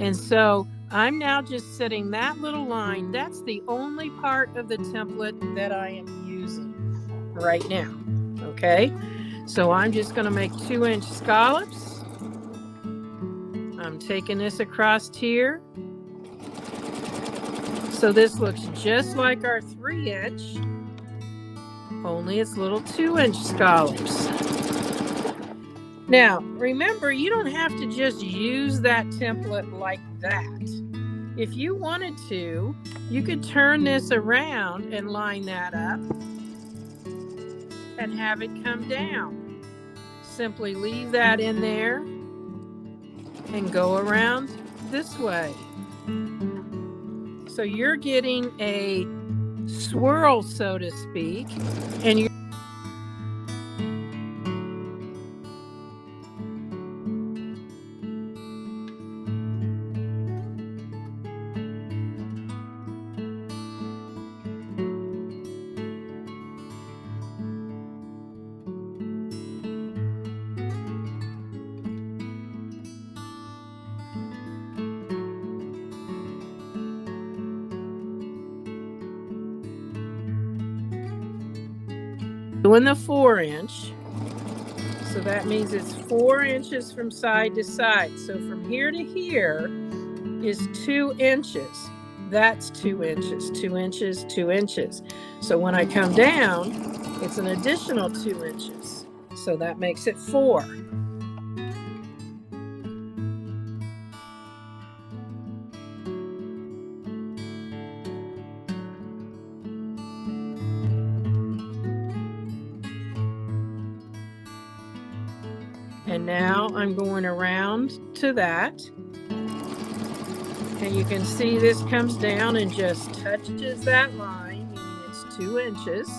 And so I'm now just setting that little line. That's the only part of the template that I am using right now. Okay, so I'm just going to make 2-inch scallops. I'm taking this across here. So this looks just like our 3-inch, only it's little 2-inch scallops. Now, remember, you don't have to just use that template like that. If you wanted to, you could turn this around and line that up and have it come down. Simply leave that in there and go around this way. So you're getting a swirl, so to speak, and you're doing the 4-inch. So that means it's 4 inches from side to side. So from here to here is 2 inches. That's 2 inches, 2 inches, 2 inches. So when I come down, it's an additional 2 inches. So that makes it 4. And now I'm going around to that. And you can see this comes down and just touches that line, meaning it's 2 inches.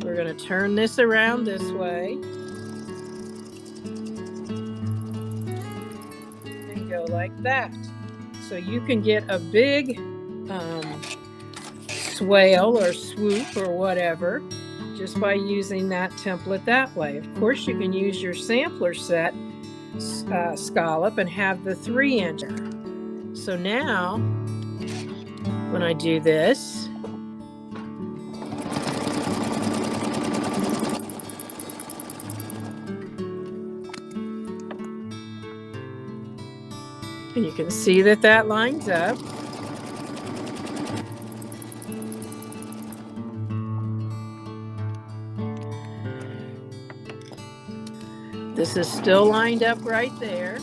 We're going to turn this around this way. And go like that. So you can get a big swale or swoop or whatever just by using that template that way. Of course, you can use your sampler set scallop and have the 3-inch. So now, when I do this, and you can see that that lines up. This is still lined up right there.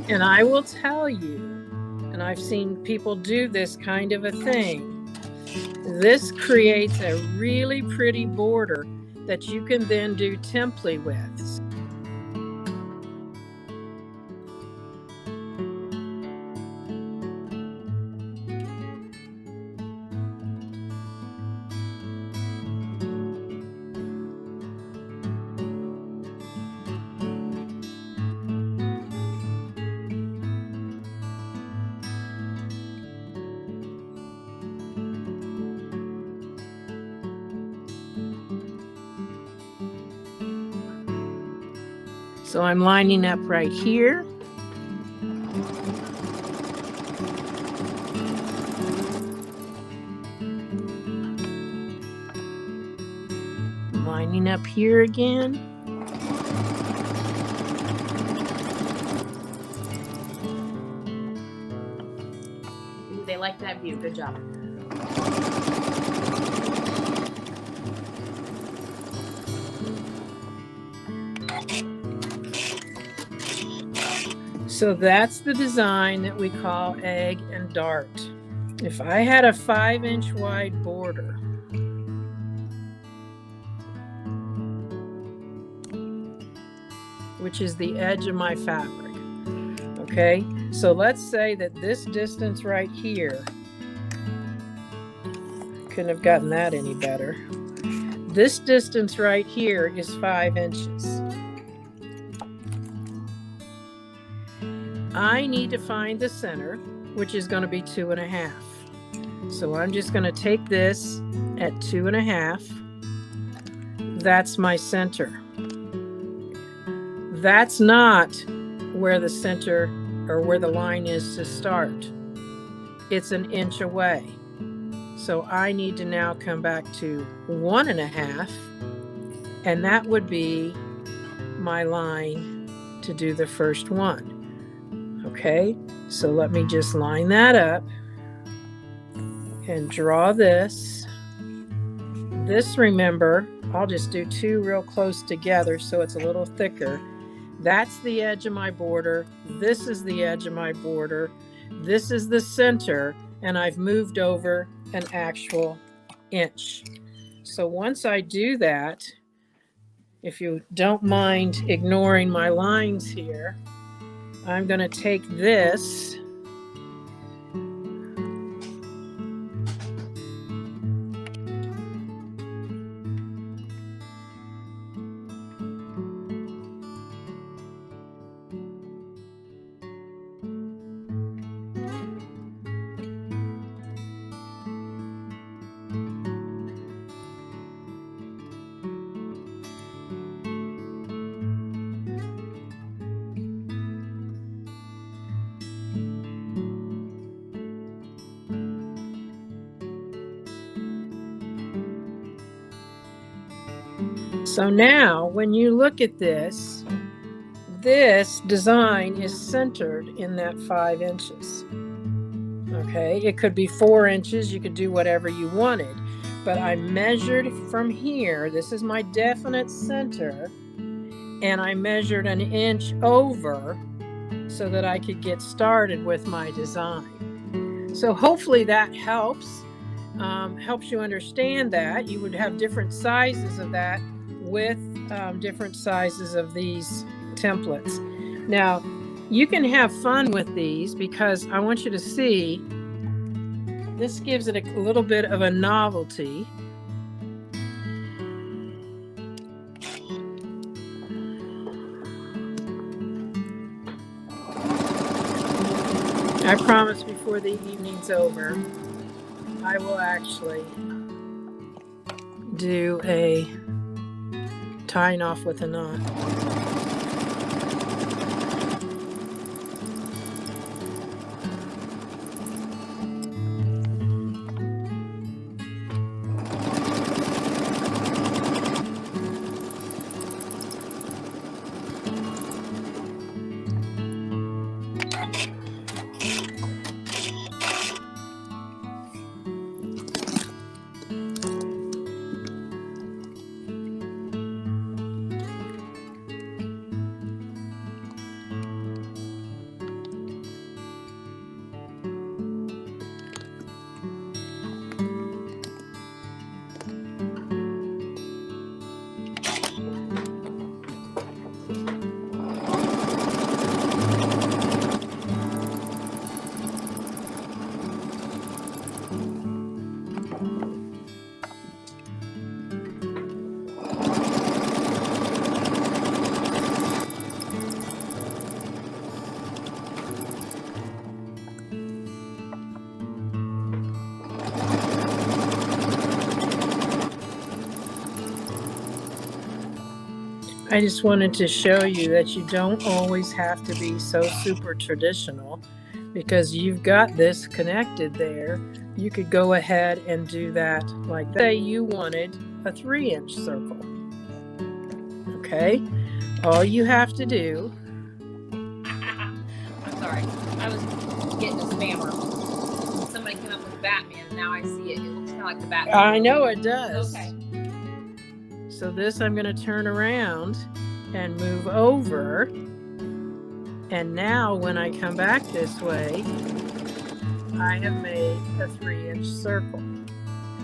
And I will tell you, and I've seen people do this kind of a thing, this creates a really pretty border that you can then do template with. So I'm lining up right here. Lining up here again. They like that view. Good job. So that's the design that we call egg and dart. If I had a 5-inch wide border, which is the edge of my fabric, okay? So let's say that this distance right here, couldn't have gotten that any better. This distance right here is 5 inches. I need to find the center, which is going to be 2.5. So I'm just going to take this at 2.5 That's my center. That's not where the center or where the line is to start. It's an inch away. So I need to now come back to 1.5, and that would be my line to do the first one. Okay, so let me just line that up and draw this. This, remember, I'll just do 2 real close together so it's a little thicker. That's the edge of my border. This is the edge of my border. This is the center, and I've moved over an actual inch. So once I do that, if you don't mind ignoring my lines here, I'm going to take this So now when you look at this design is centered in that 5 inches. Okay, it could be 4 inches, you could do whatever you wanted, but I measured from here, this is my definite center, and I measured an inch over so that I could get started with my design. So hopefully that helps you understand that. You would have different sizes of that with different sizes of these templates. Now, you can have fun with these because I want you to see this gives it a little bit of a novelty. I promise before the evening's over, I will actually do a tying off with a knot. I just wanted to show you that you don't always have to be so super traditional because you've got this connected there. You could go ahead and do that like that. Say you wanted a 3-inch circle. Okay, all you have to do. I'm sorry, I was getting a spammer. Somebody came up with Batman, and now I see it. It looks kind of like the Batman. I know it does. Okay. So this I'm going to turn around and move over. And now when I come back this way, I have made a 3-inch circle.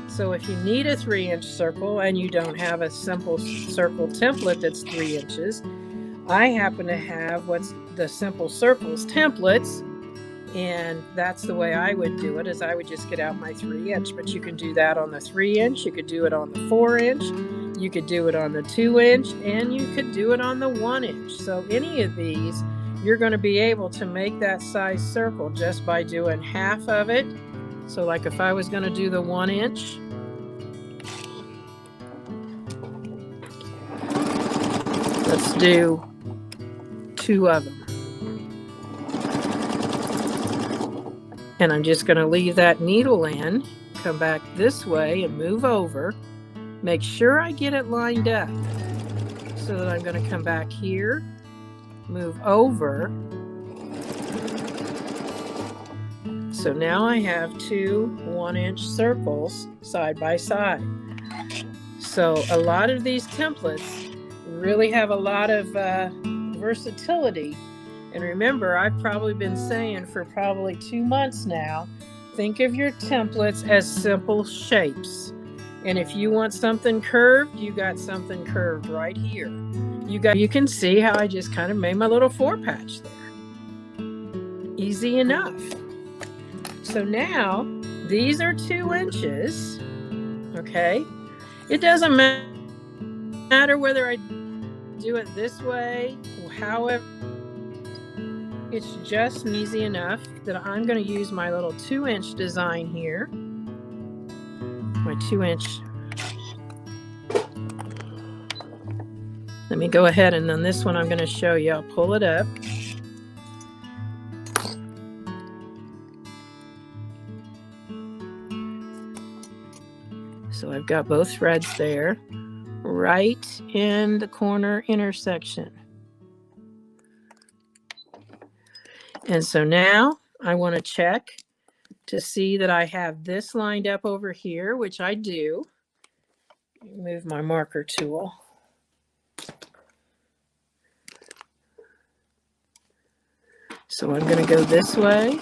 So if you need a 3-inch circle and you don't have a simple circle template that's 3 inches, I happen to have what's the Simple Circles templates. And that's the way I would do it, is I would just get out my 3-inch, but you can do that on the 3-inch, you could do it on the 4-inch, you could do it on the 2-inch, and you could do it on the 1-inch. So any of these, you're going to be able to make that size circle just by doing half of it. So like if I was going to do the 1-inch, Let's do 2 of them. And I'm just going to leave that needle in, come back this way and move over. Make sure I get it lined up. So that I'm going to come back here, move over. So now I have 2 1-inch circles side by side. So a lot of these templates really have a lot of versatility. And remember, I've probably been saying for probably 2 months now, think of your templates as simple shapes. And if you want something curved, you got something curved right here. You can see how I just kind of made my little 4 patch there. Easy enough. So now these are 2 inches. Okay. It doesn't matter whether I do it this way, however. It's just easy enough that I'm going to use my little 2-inch design here. My 2-inch. Let me go ahead, and then this one I'm going to show you. I'll pull it up. So I've got both threads there, right in the corner intersection. And so now I want to check to see that I have this lined up over here, which I do. Move my marker tool. So I'm going to go this way.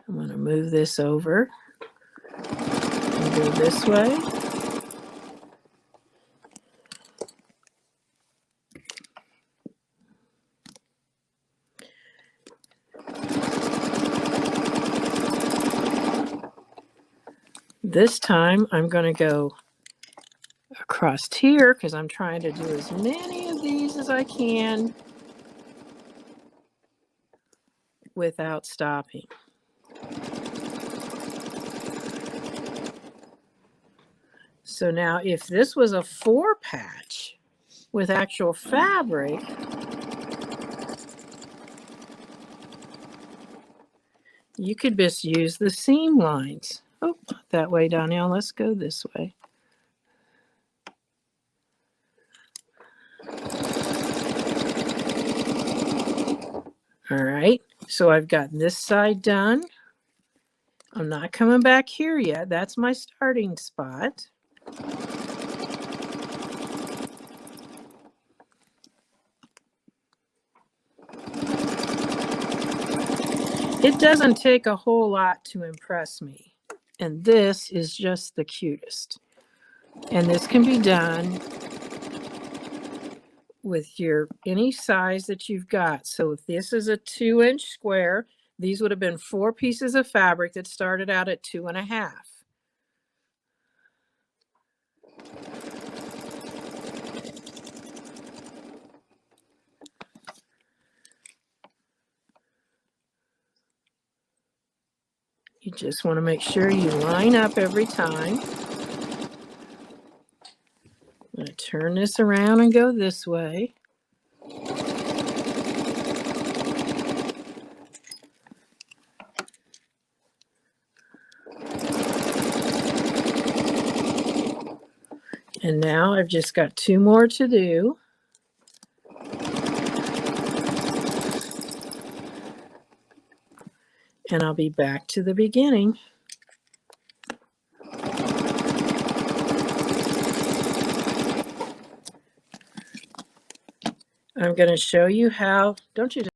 I'm going to move this over and go this way. This time I'm going to go across here because I'm trying to do as many of these as I can without stopping. So now if this was a 4 patch with actual fabric, you could just use the seam lines. Oh, not that way, Donelle. Let's go this way. All right, so I've got this side done. I'm not coming back here yet. That's my starting spot. It doesn't take a whole lot to impress me. And this is just the cutest. And this can be done with any size that you've got. So if this is a 2-inch square, these would have been 4 pieces of fabric that started out at 2.5. You just want to make sure you line up every time. I'm going to turn this around and go this way. And now I've just got 2 more to do. And I'll be back to the beginning. I'm going to show you how, don't you just